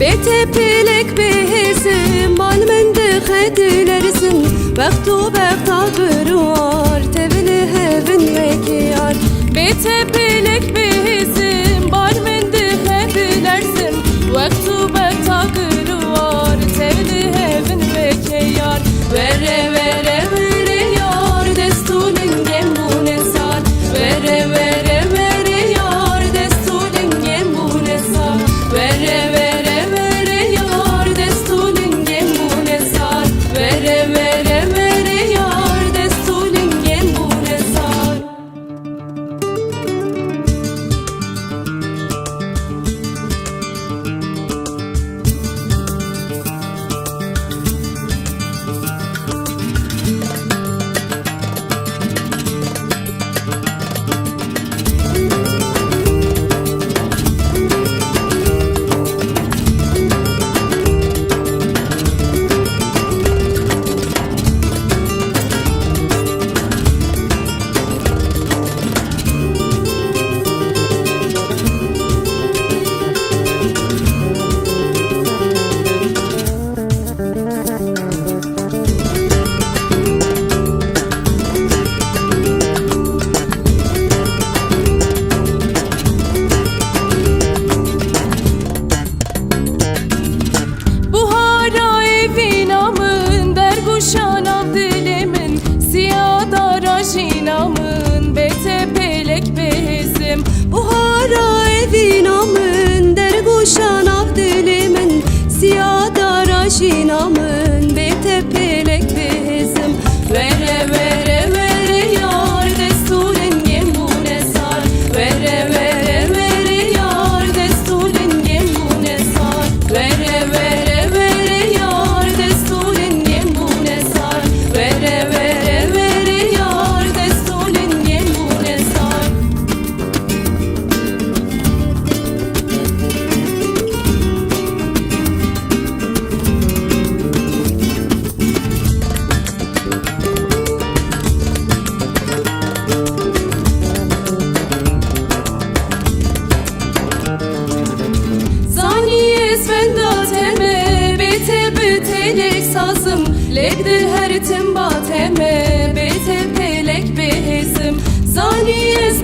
بتبلك بهزم بالمن دخدلرسم وقتو بقتا بروار تبلي هبن وكيار بتبلك بهزم بالمن دخدلرسم وقتو بقتا بروار تبلي هبن وكيار vere vere vere yar destulun gembune sar vere vere vere yar destulun gembune sar vere vere vere yar destulun gembune sar vere vere vere yar destulun gembune sar Jinamın betepelek bezim Buhara evinamın derguşan av dilimin Siyadara jinamın betepelek bezim Vere vere vere yar destulun gembune sar Vere vere vere yar destulun gembune sar Vere vere vere yar destulun gembune sar Vere vere vere yar destulun gembune sar Zaniyes vendateme bete betelek sazım Lekdir her tim bateme bete pelek behezim Zaniyes